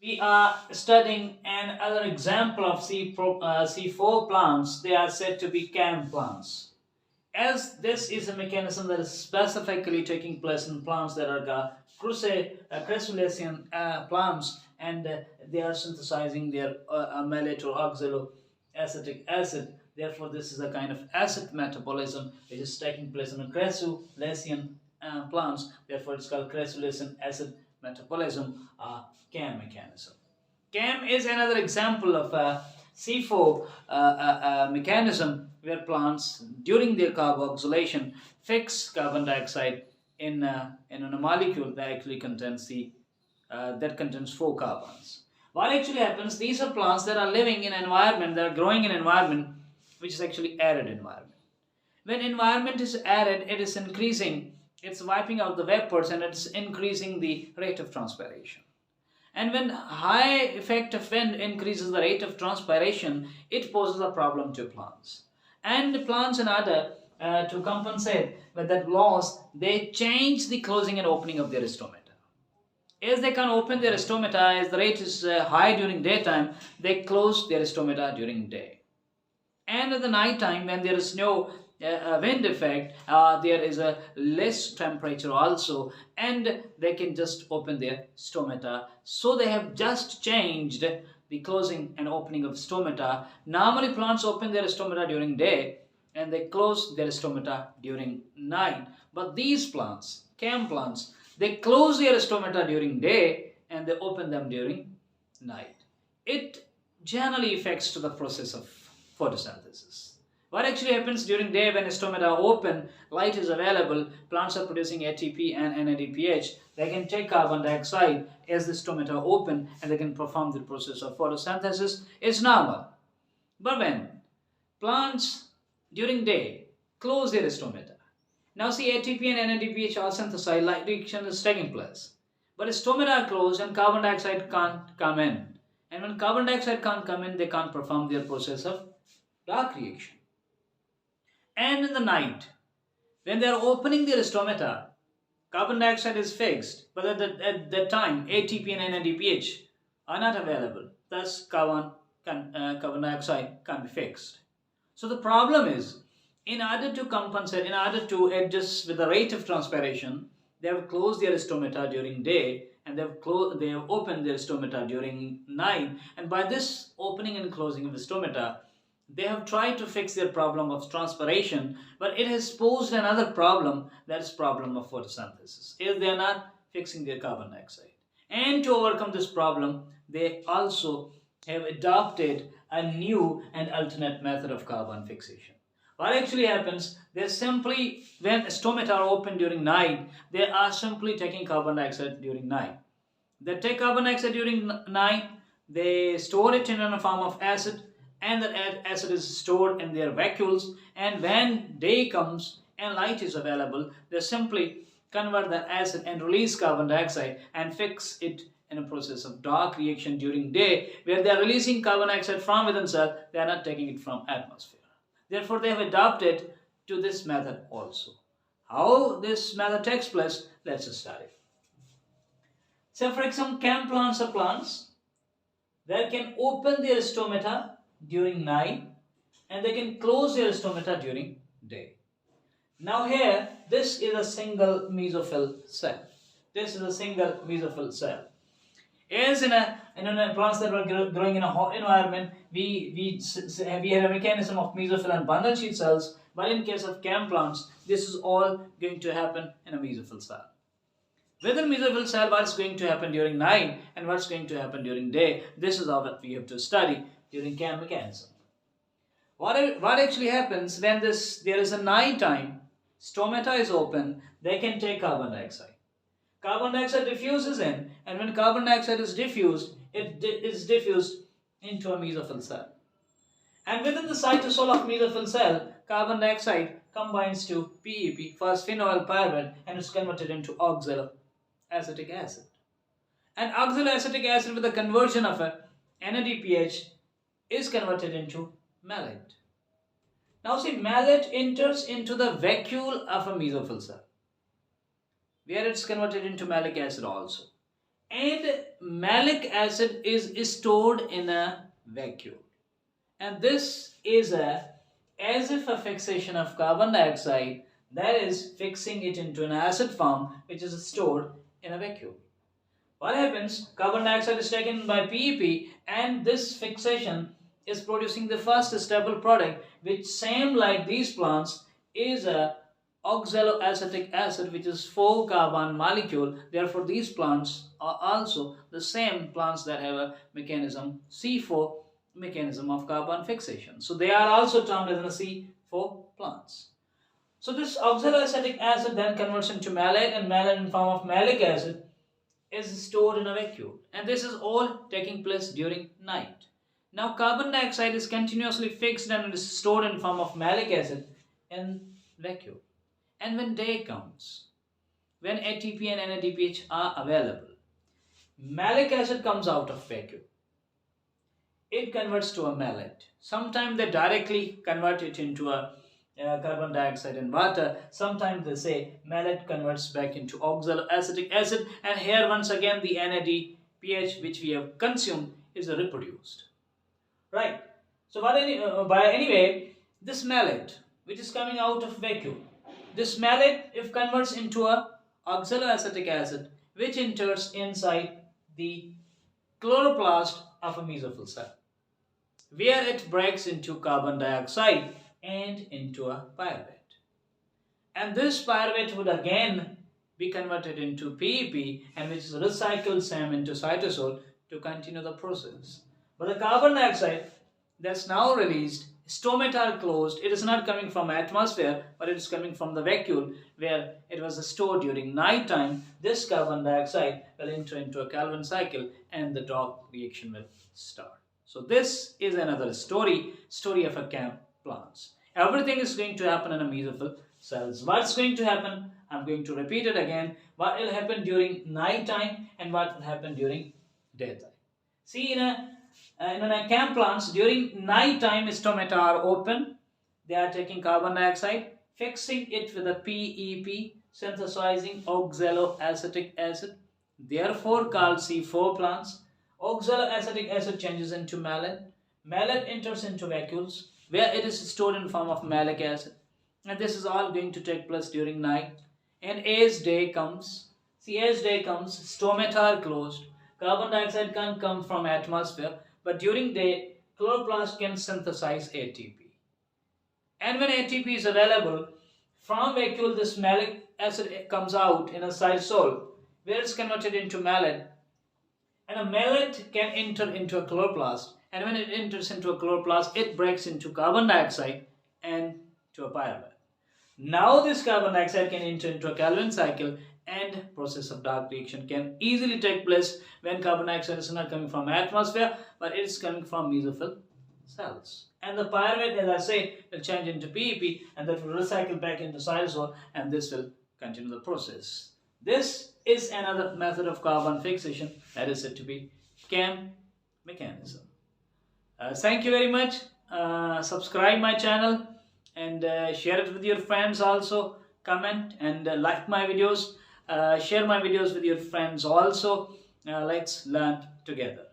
We are studying another example of C4 plants. They are said to be CAM plants. As this is a mechanism that is specifically taking place in plants that are crustacean plants, and they are synthesizing their malate or oxaloacetic acid. Therefore, this is a kind of acid metabolism which is taking place in a crustacean plants. Therefore, it's called crustacean acid metabolism, CAM mechanism. CAM is another example of a C4 mechanism where plants, during their carboxylation, fix carbon dioxide in a molecule that actually contains that contains four carbons. What actually happens? These are plants that are living in an environment, that are growing in an environment which is actually arid environment. When environment is arid, it is increasing, it's wiping out the vapors and it's increasing the rate of transpiration. And when high effect of wind increases the rate of transpiration, it poses a problem to plants. And plants, in order to compensate with that loss, they change the closing and opening of their stomata. As they can open their stomata, as the rate is high during daytime, they close their stomata during day. And at the night time, when there is no wind effect, there is a less temperature also, and they can just open their stomata. So they have just changed the closing and opening of stomata. Normally plants open their stomata during day and they close their stomata during night, but these plants, CAM plants, they close their stomata during day and they open them during night. It generally affects to the process of photosynthesis. What actually happens during day when stomata are open, light is available, plants are producing ATP and NADPH, they can take carbon dioxide as the stomata are open and they can perform the process of photosynthesis. It's normal. But when plants during day close their stomata, now see ATP and NADPH are synthesized, light reaction is taking place. But stomata are closed and carbon dioxide can't come in. And when carbon dioxide can't come in, they can't perform their process of dark reaction. And in the night, when they are opening their stomata, carbon dioxide is fixed, but at that time, ATP and NADPH are not available. Thus, carbon dioxide can't be fixed. So the problem is, in order to compensate, in order to adjust with the rate of transpiration, they have closed their stomata during day and they have opened their stomata during night. And by this opening and closing of the stomata, they have tried to fix their problem of transpiration, but it has posed another problem, that is problem of photosynthesis, if they are not fixing their carbon dioxide. And to overcome this problem, they also have adopted a new and alternate method of carbon fixation. What actually happens, they simply, when stomata are open during night, they are simply taking carbon dioxide during night. They take carbon dioxide during night, they store it in a form of acid, and the acid is stored in their vacuoles, and when day comes and light is available, they simply convert the acid and release carbon dioxide and fix it in a process of dark reaction during day, where they are releasing carbon dioxide from within cell, they are not taking it from atmosphere. Therefore, they have adopted to this method also. How this method takes place, let's study. So for example, CAM plants are plants that can open their stomata during night and they can close their stomata during day. Now here, this is a single mesophyll cell. This is a single mesophyll cell. As in a plants that are growing in a hot environment, we have a mechanism of mesophyll and bundle sheath cells, but in case of CAM plants, this is all going to happen in a mesophyll cell. Within mesophyll cell, what's going to happen during night and what's going to happen during day, this is all that we have to study during CAM mechanism. What actually happens when there is a night time, stomata is open, they can take carbon dioxide. Carbon dioxide diffuses in, and when carbon dioxide is diffused, it is diffused into a mesophyll cell. And within the cytosol of mesophyll cell, carbon dioxide combines to PEP, phosphoenol pyruvate, and is converted into oxaloacetic acid. And oxaloacetic acid, with the conversion of a NADPH, is converted into malate. Now see, malate enters into the vacuole of a mesophyll cell, where it's converted into malic acid also. and malic acid is stored in a vacuole. And this is as if a fixation of carbon dioxide, that is fixing it into an acid form which is stored in a vacuole. What happens? Carbon dioxide is taken by PEP and this fixation is producing the first stable product which same like these plants is a oxaloacetic acid which is 4 carbon molecule. Therefore these plants are also the same plants that have a mechanism C4 mechanism of carbon fixation. So they are also termed as a C4 plants. So this oxaloacetic acid then converts into malate, and malate in form of malic acid is stored in a vacuole, and this is all taking place during night. Now carbon dioxide is continuously fixed and is stored in form of malic acid in vacuole. And when day comes, when ATP and NADPH are available, malic acid comes out of vacuole. It converts to a malate. Sometimes they directly convert it into a carbon dioxide and water. Sometimes they say malate converts back into oxaloacetic acid, and here once again the NADPH which we have consumed is reproduced. Right. So anyway, this malate which is coming out of vacuole, this malate if converts into a oxaloacetic acid which enters inside the chloroplast of a mesophyll cell, where it breaks into carbon dioxide and into a pyruvate. And this pyruvate would again be converted into PEP, and which is recycled same into cytosol to continue the process. But the carbon dioxide that's now released, stomata are closed. It is not coming from atmosphere, but it is coming from the vacuole where it was stored during night time. This carbon dioxide will enter into a Calvin cycle and the Dock reaction will start. So this is another story of a CAM plants. Everything is going to happen in a mesophyll cells. What's going to happen? I'm going to repeat it again. What will happen during night time and what will happen during daytime. See, in a CAM plants, during night time, stomata are open. They are taking carbon dioxide, fixing it with a PEP, synthesizing oxaloacetic acid, therefore called C4 plants. Oxaloacetic acid changes into malate. Malate enters into vacuoles where it is stored in form of malic acid. And this is all going to take place during night. And as day comes, stomata are closed. Carbon dioxide can't come from atmosphere, but during day, chloroplast can synthesize ATP. And when ATP is available, from vacuole this malic acid comes out in a cytosol, where it's converted into malate. And a malate can enter into a chloroplast, and when it enters into a chloroplast, it breaks into carbon dioxide and to a pyruvate. Now this carbon dioxide can enter into a Calvin cycle, and process of Dock reaction can easily take place when carbon dioxide is not coming from atmosphere, but it is coming from mesophyll cells. And the pyruvate, as I say, will change into PEP, and that will recycle back into cytosol, and this will continue the process. This is another method of carbon fixation that is said to be CAM mechanism. Thank you very much. Subscribe my channel and share it with your friends also. Comment and like my videos. Share my videos with your friends also. Let's learn together.